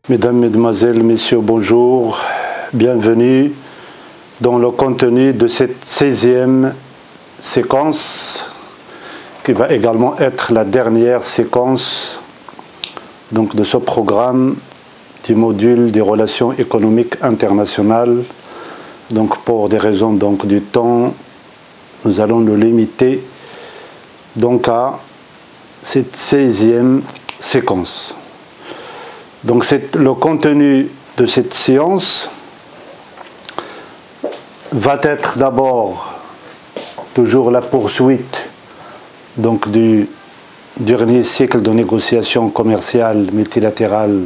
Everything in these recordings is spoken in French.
Mesdames, Mesdemoiselles, Messieurs, bonjour. Bienvenue dans le contenu de cette 16e séquence qui va également être la dernière séquence donc, de ce programme du module des relations économiques internationales. Donc pour des raisons donc, du temps, nous allons nous limiter donc, à cette 16e séquence. Donc le contenu de cette séance va être d'abord toujours la poursuite donc, du dernier cycle de négociations commerciales multilatérales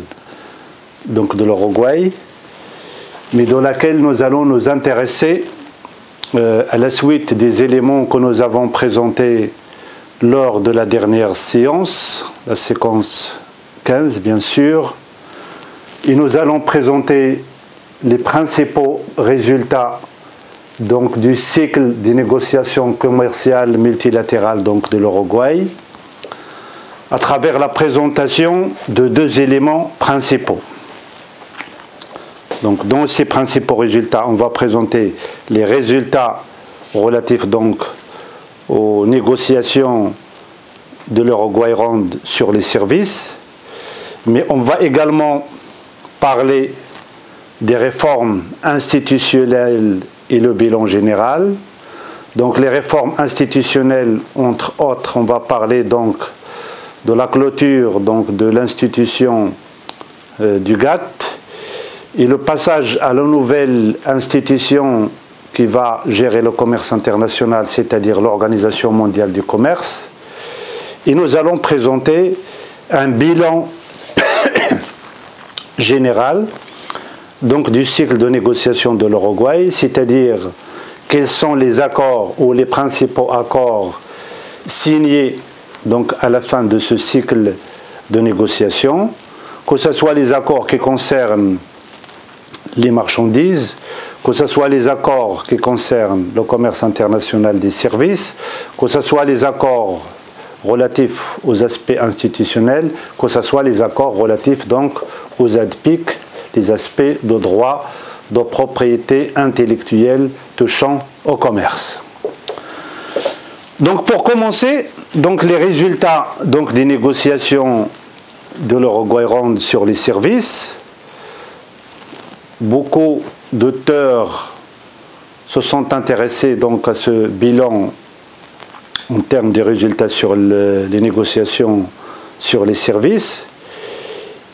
donc, de l'Uruguay, mais dans laquelle nous allons nous intéresser à la suite des éléments que nous avons présentés lors de la dernière séance, la séquence 15 bien sûr, et nous allons présenter les principaux résultats donc, du cycle des négociations commerciales multilatérales donc, de l'Uruguay à travers la présentation de deux éléments principaux. Donc, dans ces principaux résultats, on va présenter les résultats relatifs donc, aux négociations de l'Uruguay Round sur les services, mais on va également parler des réformes institutionnelles et le bilan général. Donc les réformes institutionnelles, entre autres, on va parler donc de la clôture donc, de l'institution du GATT et le passage à la nouvelle institution qui va gérer le commerce international, c'est-à-dire l'Organisation mondiale du commerce. Et nous allons présenter un bilan général donc, du cycle de négociation de l'Uruguay, c'est-à-dire quels sont les accords ou les principaux accords signés donc, à la fin de ce cycle de négociation, que ce soit les accords qui concernent les marchandises, que ce soit les accords qui concernent le commerce international des services, que ce soit les accords relatifs aux aspects institutionnels, que ce soit les accords relatifs donc aux ADPIC, les aspects de droit de propriété intellectuelle touchant au commerce. Donc pour commencer, donc les résultats donc, des négociations de l'Uruguay Round sur les services, beaucoup d'auteurs se sont intéressés donc, à ce bilan en termes des résultats sur les négociations sur les services,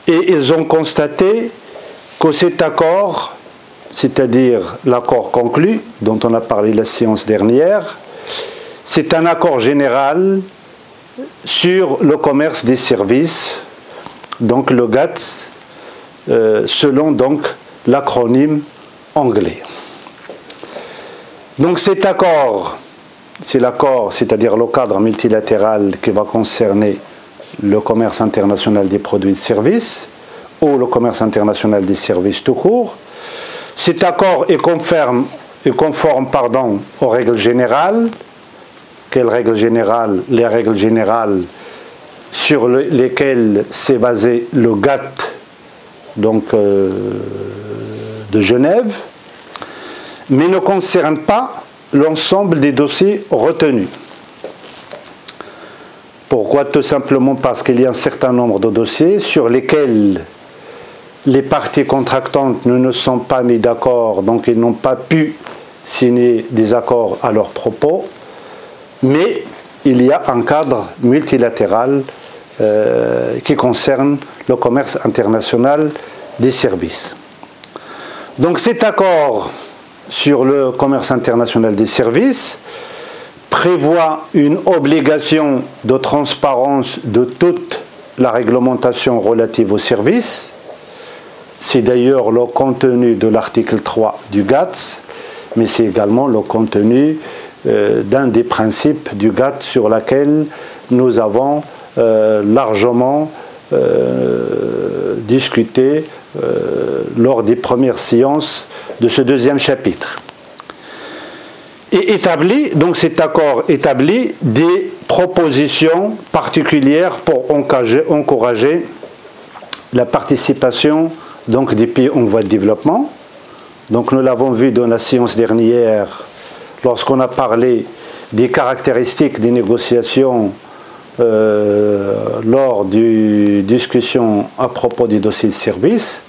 et ils ont constaté que cet accord, c'est-à-dire l'accord conclu, dont on a parlé la séance dernière, c'est un accord général sur le commerce des services, donc le GATT, selon donc l'acronyme anglais. Donc cet accord, c'est l'accord, c'est-à-dire le cadre multilatéral qui va concerner le commerce international des produits et services, ou le commerce international des services tout court. Cet accord est conforme aux règles générales. Quelles règles générales? Les règles générales sur lesquelles s'est basé le GATT donc, de Genève, mais ne concerne pas l'ensemble des dossiers retenus. Pourquoi? Tout simplement parce qu'il y a un certain nombre de dossiers sur lesquels les parties contractantes ne sont pas mis d'accord, donc ils n'ont pas pu signer des accords à leur propos, mais il y a un cadre multilatéral qui concerne le commerce international des services. Donc cet accord sur le commerce international des services prévoit une obligation de transparence de toute la réglementation relative aux services. C'est d'ailleurs le contenu de l'article 3 du GATT, mais c'est également le contenu d'un des principes du GATT sur lequel nous avons largement discuté lors des premières séances de ce deuxième chapitre. Et donc cet accord établit des propositions particulières pour encourager la participation donc, des pays en voie de développement. Donc nous l'avons vu dans la séance dernière, lorsqu'on a parlé des caractéristiques des négociations lors des discussions à propos des dossiers de service.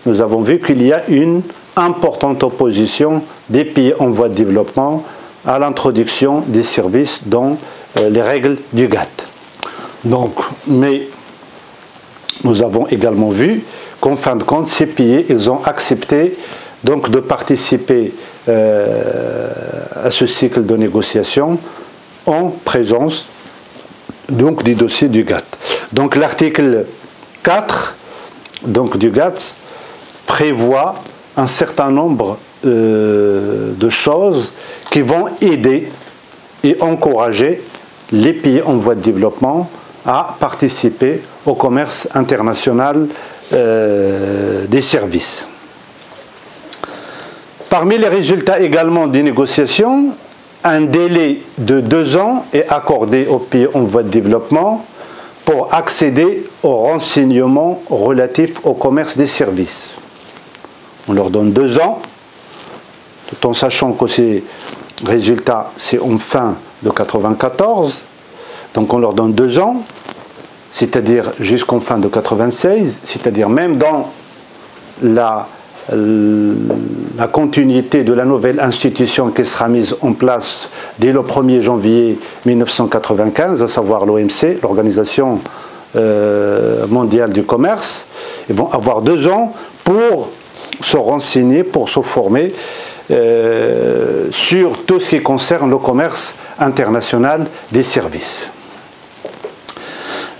Nous avons vu qu'il y a une importante opposition des pays en voie de développement à l'introduction des services dans les règles du GATT. Donc, mais nous avons également vu qu'en fin de compte, ces pays, ils ont accepté donc, de participer à ce cycle de négociation en présence donc, des dossiers du GATT. Donc l'article 4 donc, du GATT prévoit un certain nombre de choses qui vont aider et encourager les pays en voie de développement à participer au commerce international des services. Parmi les résultats également des négociations, un délai de 2 ans est accordé aux pays en voie de développement pour accéder aux renseignements relatifs au commerce des services. On leur donne 2 ans, tout en sachant que ces résultats, c'est en fin de 1994. Donc on leur donne 2 ans, c'est-à-dire jusqu'en fin de 1996, c'est-à-dire même dans la continuité de la nouvelle institution qui sera mise en place dès le 1er janvier 1995, à savoir l'OMC, l'Organisation mondiale du commerce. Ils vont avoir 2 ans pour se renseigner, pour se former sur tout ce qui concerne le commerce international des services.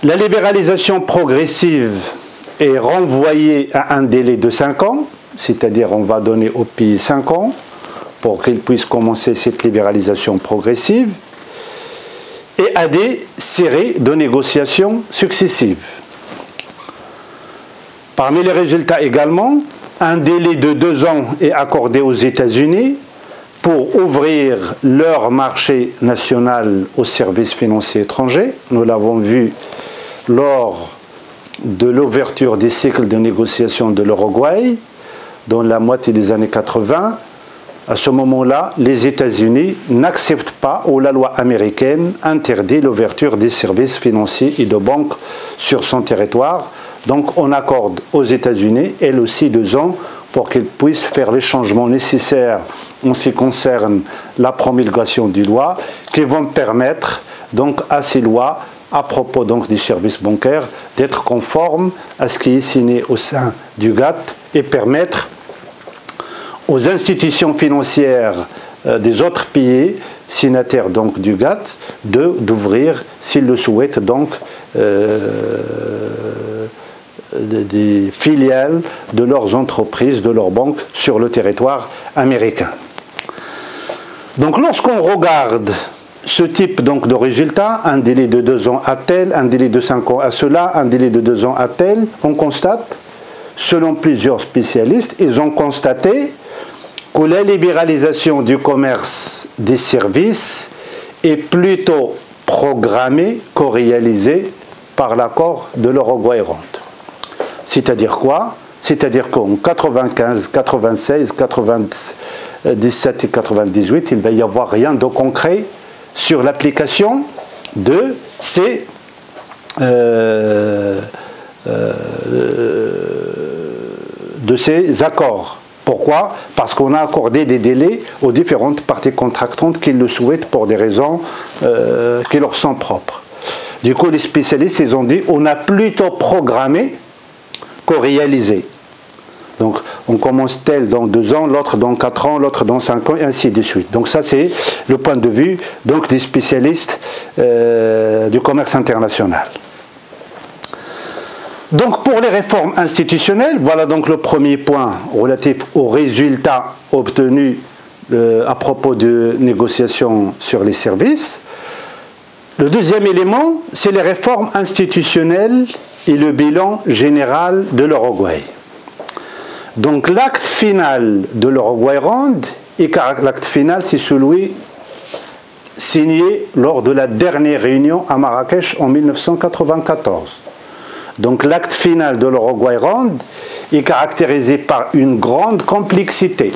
La libéralisation progressive est renvoyée à un délai de 5 ans, c'est-à-dire on va donner au pays 5 ans pour qu'ils puissent commencer cette libéralisation progressive, et à des séries de négociations successives. Parmi les résultats également, un délai de 2 ans est accordé aux États-Unis pour ouvrir leur marché national aux services financiers étrangers. Nous l'avons vu lors de l'ouverture des cycles de négociation de l'Uruguay, dans la moitié des années 80. À ce moment-là, les États-Unis n'acceptent pas, ou la loi américaine interdit l'ouverture des services financiers et de banques sur son territoire. Donc on accorde aux États-Unis, elles aussi, 2 ans pour qu'ils puissent faire les changements nécessaires en ce qui concerne la promulgation des lois qui vont permettre donc à ces lois à propos donc des services bancaires d'être conformes à ce qui est signé au sein du GATT et permettre aux institutions financières des autres pays signataires donc du GATT d'ouvrir, s'ils le souhaitent, donc des filiales de leurs entreprises, de leurs banques sur le territoire américain. Donc lorsqu'on regarde ce type donc de résultat, un délai de 2 ans à tel, un délai de 5 ans à cela, un délai de 2 ans à tel, on constate, selon plusieurs spécialistes, ils ont constaté que la libéralisation du commerce des services est plutôt programmée que réalisée par l'accord de l'Uruguay-Ronde. C'est-à-dire quoi? C'est-à-dire qu'en 95, 96, 97 et 98, il ne va y avoir rien de concret sur l'application de ces accords. Pourquoi? Parce qu'on a accordé des délais aux différentes parties contractantes qui le souhaitent pour des raisons qui leur sont propres. Du coup, les spécialistes, ils ont dit on a plutôt programmé que réalisé. Donc, on commence tel dans 2 ans, l'autre dans 4 ans, l'autre dans 5 ans, et ainsi de suite. Donc, ça, c'est le point de vue donc, des spécialistes du commerce international. Donc, pour les réformes institutionnelles, voilà donc le premier point relatif aux résultats obtenus à propos de négociations sur les services. Le deuxième élément, c'est les réformes institutionnelles et le bilan général de l'Uruguay. Donc l'acte final de l'Uruguay-Ronde, et l'acte final, c'est celui signé lors de la dernière réunion à Marrakech en 1994. Donc l'acte final de l'Uruguay Round est caractérisé par une grande complexité,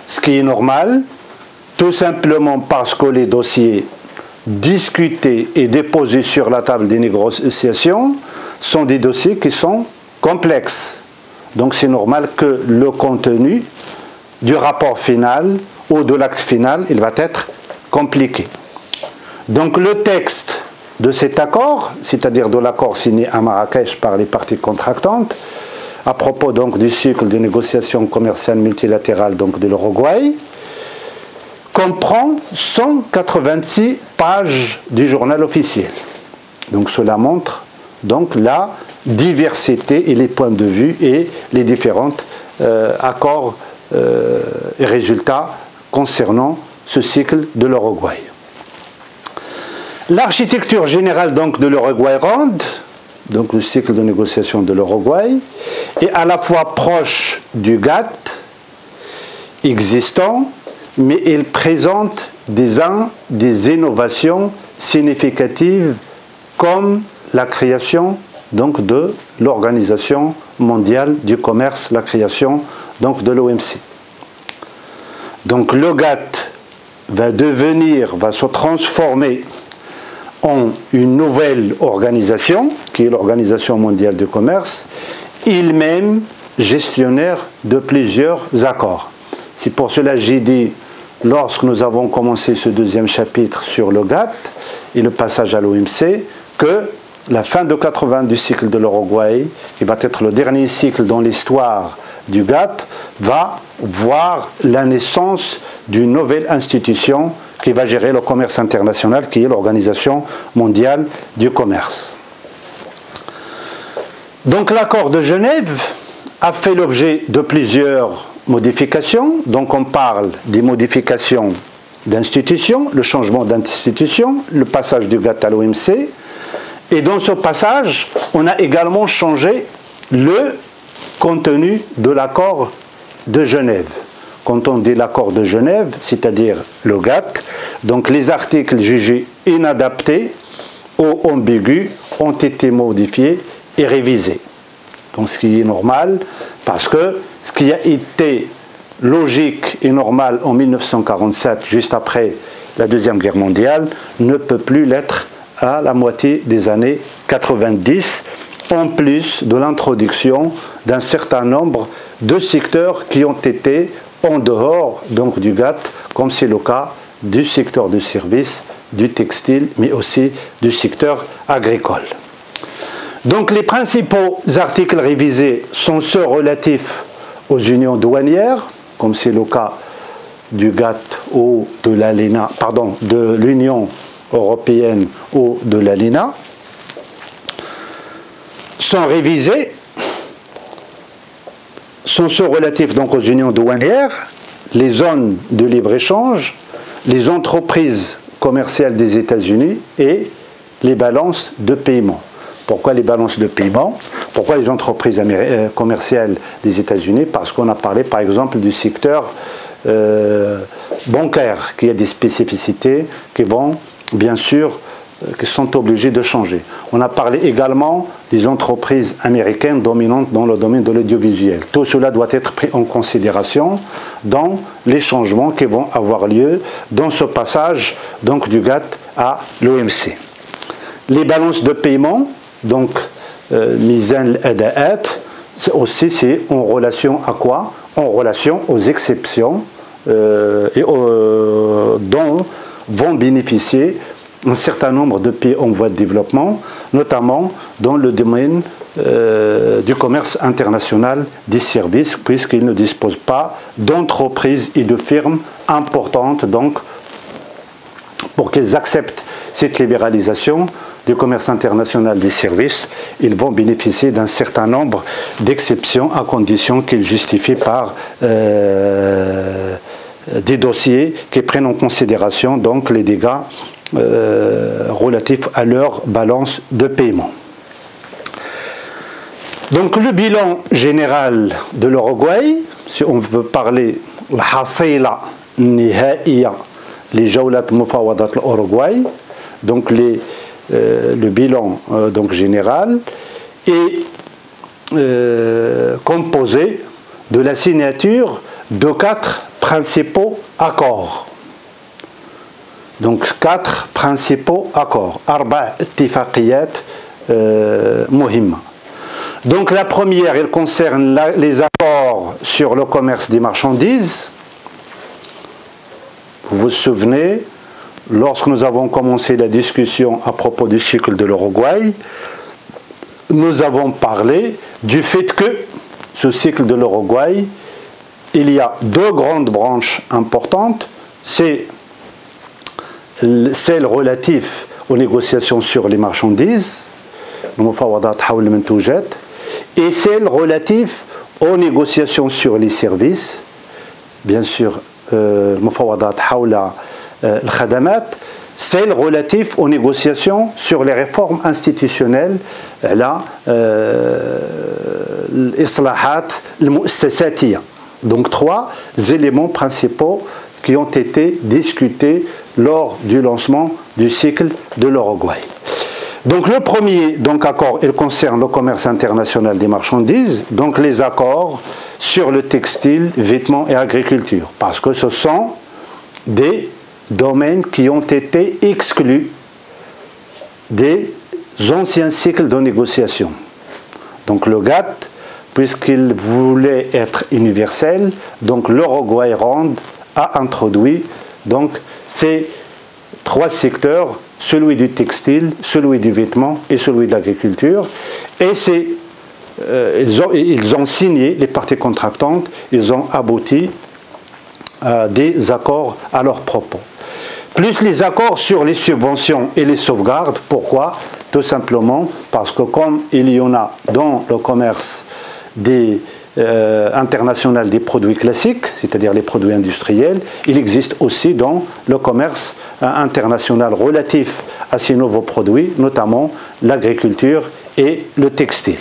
ce qui est normal, tout simplement parce que les dossiers discutés et déposés sur la table des négociations sont des dossiers qui sont complexes. Donc c'est normal que le contenu du rapport final ou de l'acte final, il va être compliqué. Donc le texte de cet accord, c'est-à-dire de l'accord signé à Marrakech par les parties contractantes, à propos donc du cycle de négociations commerciales multilatérales donc de l'Uruguay, comprend 186 pages du journal officiel. Donc cela montre donc la diversité et les points de vue et les différents accords et résultats concernant ce cycle de l'Uruguay. L'architecture générale donc de l'Uruguay Round, donc le cycle de négociation de l'Uruguay, est à la fois proche du GATT existant, mais il présente des innovations significatives comme la création donc de l'Organisation mondiale du commerce, la création donc de l'OMC. Donc le GATT va se transformer en une nouvelle organisation, qui est l'Organisation mondiale du commerce, il-même gestionnaire de plusieurs accords. C'est pour cela que j'ai dit, lorsque nous avons commencé ce deuxième chapitre sur le GATT et le passage à l'OMC, que la fin de 80 du cycle de l'Uruguay, qui va être le dernier cycle dans l'histoire du GATT, va voir la naissance d'une nouvelle institution qui va gérer le commerce international, qui est l'Organisation mondiale du commerce. Donc l'accord de Genève a fait l'objet de plusieurs modifications. Donc on parle des modifications d'institutions, le changement d'institution, le passage du GATT à l'OMC. Et dans ce passage, on a également changé le contenu de l'accord de Genève. Quand on dit l'accord de Genève, c'est-à-dire le GATT, donc les articles jugés inadaptés ou ambigus ont été modifiés et révisés. Donc ce qui est normal, parce que ce qui a été logique et normal en 1947, juste après la Deuxième Guerre mondiale, ne peut plus l'être à la moitié des années 90, en plus de l'introduction d'un certain nombre de secteurs qui ont été en dehors donc du GATT, comme c'est le cas du secteur du service, du textile, mais aussi du secteur agricole. Donc les principaux articles révisés sont ceux relatifs aux unions douanières, comme c'est le cas du GATT ou de l'ALENA, pardon, de l'Union européenne ou de l'ALENA, sont révisés, sont ceux relatifs donc aux unions douanières, les zones de libre-échange, les entreprises commerciales des États-Unis et les balances de paiement. Pourquoi les balances de paiement? Pourquoi les entreprises commerciales des États-Unis? Parce qu'on a parlé par exemple du secteur bancaire, qui a des spécificités qui vont bien sûr qui sont obligés de changer. On a parlé également des entreprises américaines dominantes dans le domaine de l'audiovisuel. Tout cela doit être pris en considération dans les changements qui vont avoir lieu dans ce passage donc, du GATT à l'OMC. Les balances de paiement, donc Mizan al-Ada'at, c'est en relation à quoi? En relation aux exceptions dont vont bénéficier un certain nombre de pays en voie de développement, notamment dans le domaine du commerce international des services, puisqu'ils ne disposent pas d'entreprises et de firmes importantes. Donc, pour qu'ils acceptent cette libéralisation du commerce international des services, ils vont bénéficier d'un certain nombre d'exceptions à condition qu'ils justifient par des dossiers qui prennent en considération donc les dégâts relatifs à leur balance de paiement. Donc le bilan général de l'Uruguay, si on veut parler l'hasila nihaiya les jawlat mufawadat l'Uruguay, donc le bilan donc général est composé de la signature de 4 principaux accords. Donc 4 principaux accords. Arba' ittifaqiyat muhimma. Donc la première, elle concerne les accords sur le commerce des marchandises. Vous vous souvenez, lorsque nous avons commencé la discussion à propos du cycle de l'Uruguay, nous avons parlé du fait que ce cycle de l'Uruguay, il y a 2 grandes branches importantes. C'est celle relative aux négociations sur les marchandises, et celle relative aux négociations sur les services, bien sûr, celle relative aux négociations sur les réformes institutionnelles, donc 3 éléments principaux qui ont été discutés lors du lancement du cycle de l'Uruguay. Donc le premier accord, il concerne le commerce international des marchandises, donc les accords sur le textile, vêtements et agriculture, parce que ce sont des domaines qui ont été exclus des anciens cycles de négociation. Donc le GATT, puisqu'il voulait être universel, donc l'Uruguay Round a introduit donc ces 3 secteurs, celui du textile, celui du vêtement et celui de l'agriculture. Et ils ont signé, les parties contractantes, ils ont abouti à des accords à leur propos. Plus les accords sur les subventions et les sauvegardes. Pourquoi? Tout simplement parce que comme il y en a dans le commerce international des produits classiques, c'est-à-dire les produits industriels, il existe aussi dans le commerce international relatif à ces nouveaux produits, notamment l'agriculture et le textile.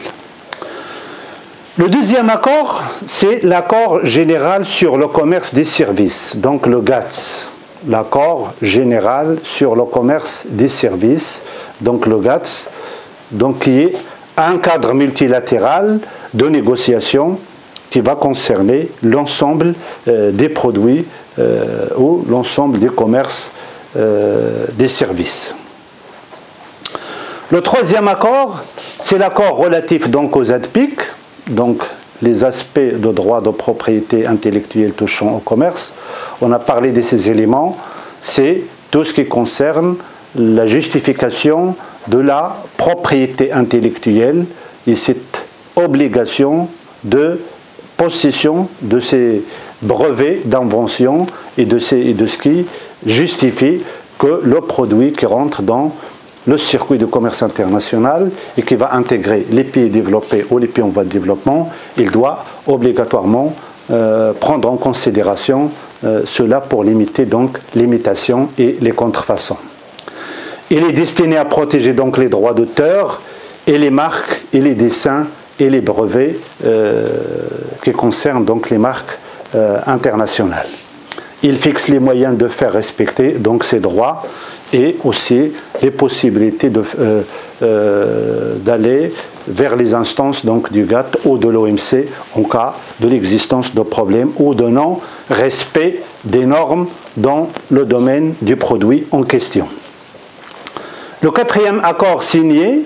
Le deuxième accord, c'est l'accord général sur le commerce des services, donc le GATS, l'accord général sur le commerce des services, donc le GATS, donc qui est un cadre multilatéral de négociation qui va concerner l'ensemble des produits ou l'ensemble des commerces des services. Le troisième accord, c'est l'accord relatif donc aux ADPIC, donc les aspects de droit de propriété intellectuelle touchant au commerce. On a parlé de ces éléments, c'est tout ce qui concerne la justification de la propriété intellectuelle et cette obligation de possession de ces brevets d'invention et de ce qui justifie que le produit qui rentre dans le circuit de commerce international et qui va intégrer les pays développés ou les pays en voie de développement, il doit obligatoirement prendre en considération cela pour limiter donc l'imitation et les contrefaçons. Il est destiné à protéger donc les droits d'auteur et les marques et les dessins et les brevets qui concernent donc les marques internationales. Il fixe les moyens de faire respecter donc ces droits et aussi les possibilités d'aller vers les instances donc du GATT ou de l'OMC en cas de l'existence de problèmes ou de non-respect des normes dans le domaine du produit en question. Le quatrième accord signé,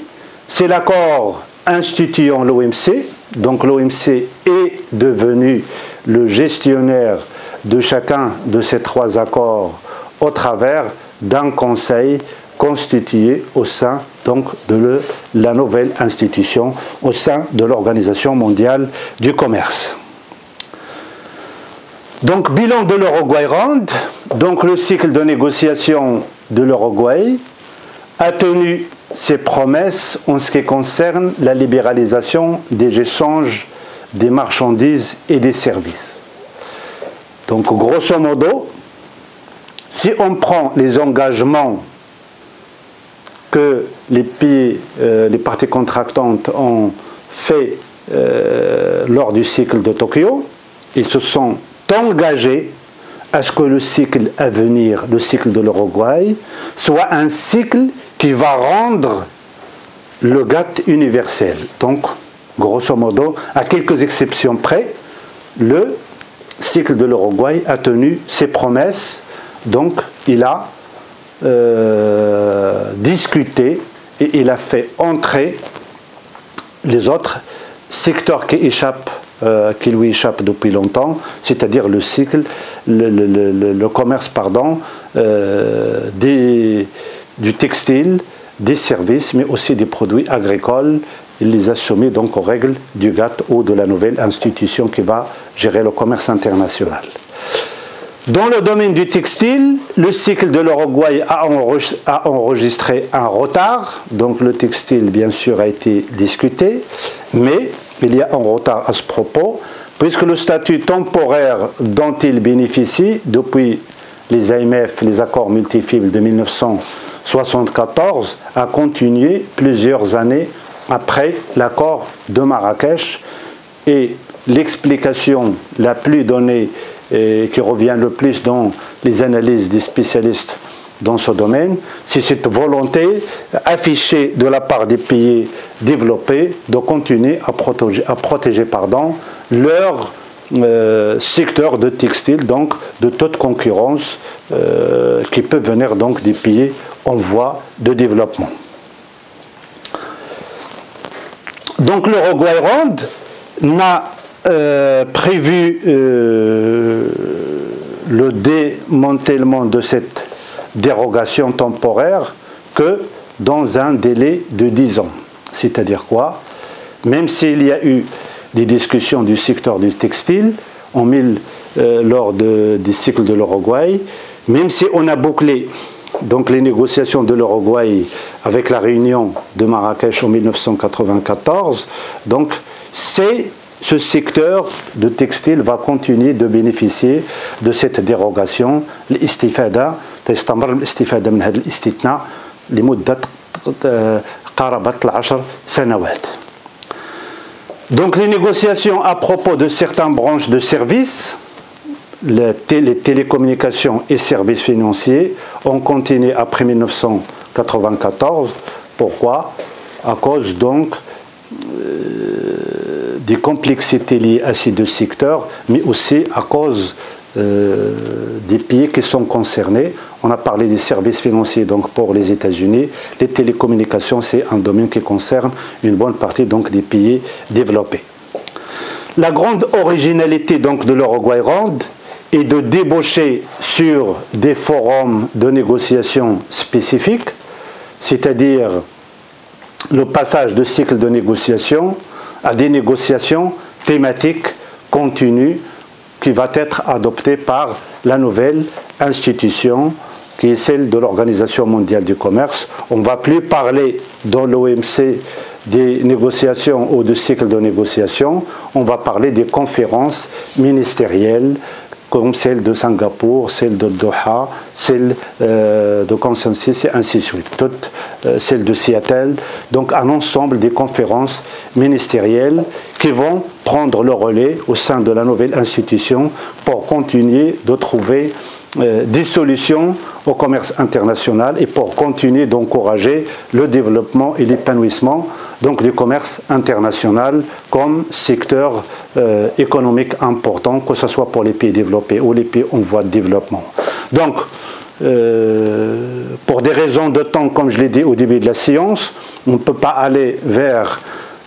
c'est l'accord instituant l'OMC. Donc l'OMC est devenu le gestionnaire de chacun de ces 3 accords au travers d'un conseil constitué au sein donc de la nouvelle institution, au sein de l'Organisation mondiale du commerce. Donc bilan de l'Uruguay Round, donc le cycle de négociation de l'Uruguay a tenu ses promesses en ce qui concerne la libéralisation des échanges des marchandises et des services. Donc grosso modo, si on prend les engagements que les pays, les parties contractantes ont fait lors du cycle de Tokyo, ils se sont engagés à ce que le cycle à venir, le cycle de l'Uruguay, soit un cycle qui va rendre le GATT universel. Donc, grosso modo, à quelques exceptions près, le cycle de l'Uruguay a tenu ses promesses. Donc, il a discuté et il a fait entrer les autres secteurs qui lui échappent depuis longtemps, c'est-à-dire le cycle, le commerce, pardon, du textile, des services, mais aussi des produits agricoles. Il les a soumis donc aux règles du GATT ou de la nouvelle institution qui va gérer le commerce international. Dans le domaine du textile, le cycle de l'Uruguay a enregistré un retard. Donc le textile, bien sûr, a été discuté, mais il y a un retard à ce propos, puisque le statut temporaire dont il bénéficie depuis les AMF, les accords multifibres de 1974, a continué plusieurs années après l'accord de Marrakech. Et l'explication la plus donnée et qui revient le plus dans les analyses des spécialistes dans ce domaine, c'est cette volonté affichée de la part des pays développés de continuer à protéger leur secteur de textile, donc de toute concurrence qui peut venir donc des pays en voie de développement. Donc l'Uruguay Round n'a prévu le démantèlement de cette dérogation temporaire que dans un délai de 10 ans. C'est-à-dire quoi? Même s'il y a eu des discussions du secteur du textile lors du cycle de l'Uruguay, même si on a bouclé donc les négociations de l'Uruguay avec la réunion de Marrakech en 1994, donc ce secteur de textile va continuer de bénéficier de cette dérogation. الاستفادة تستمر الاستفادة من هذا الاستثناء لمدة قاربة 10 سنوات. Donc les négociations à propos de certaines branches de services, les télécommunications et services financiers, ont continué après 1994. Pourquoi? À cause donc des complexités liées à ces deux secteurs, mais aussi à cause des pays qui sont concernés. On a parlé des services financiers donc pour les États-Unis. Les télécommunications, c'est un domaine qui concerne une bonne partie donc des pays développés. La grande originalité donc de l'Uruguay Round est de débaucher sur des forums de négociation spécifiques, c'est-à-dire le passage de cycle de négociation à des négociations thématiques continues qui va être adoptée par la nouvelle institution qui est celle de l'Organisation mondiale du commerce. On ne va plus parler dans l'OMC des négociations ou de cycle de négociation, on va parler des conférences ministérielles comme celle de Singapour, celle de Doha, celle de Consensus et ainsi de suite, toutes celles de Seattle, donc un ensemble des conférences ministérielles qui vont prendre le relais au sein de la nouvelle institution pour continuer de trouver des solutions au commerce international et pour continuer d'encourager le développement et l'épanouissement donc du commerce international comme secteur économique important, que ce soit pour les pays développés ou les pays en voie de développement. Donc, pour des raisons de temps, comme je l'ai dit au début de la séance, on ne peut pas aller vers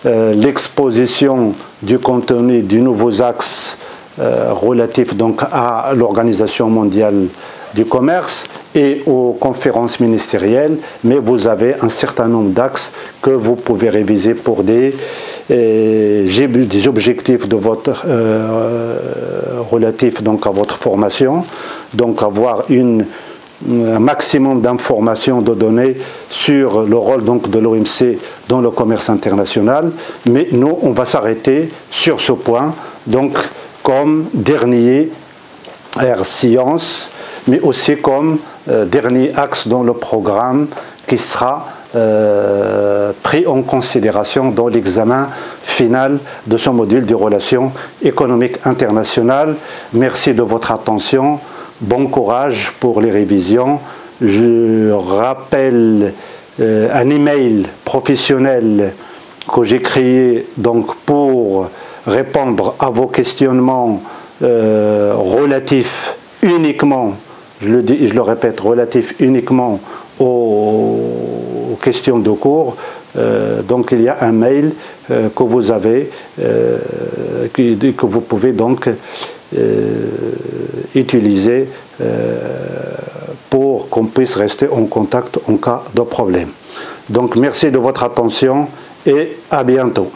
l'exposition du contenu des nouveaux axes relatifs donc à l'Organisation mondiale du commerce et aux conférences ministérielles, mais vous avez un certain nombre d'axes que vous pouvez réviser pour des objectifs de votre relatifs donc à votre formation, donc avoir un maximum d'informations, de données sur le rôle donc de l'OMC dans le commerce international. Mais nous, on va s'arrêter sur ce point, donc comme dernier science, mais aussi comme dernier axe dans le programme qui sera pris en considération dans l'examen final de ce module des relations économiques internationales. Merci de votre attention. Bon courage pour les révisions. Je rappelle un email professionnel que j'ai créé donc pour répondre à vos questionnements relatifs uniquement, je le dis et je le répète, relatifs uniquement aux questions de cours. Donc il y a un mail que vous avez, que vous pouvez donc utiliser pour qu'on puisse rester en contact en cas de problème. Donc merci de votre attention et à bientôt.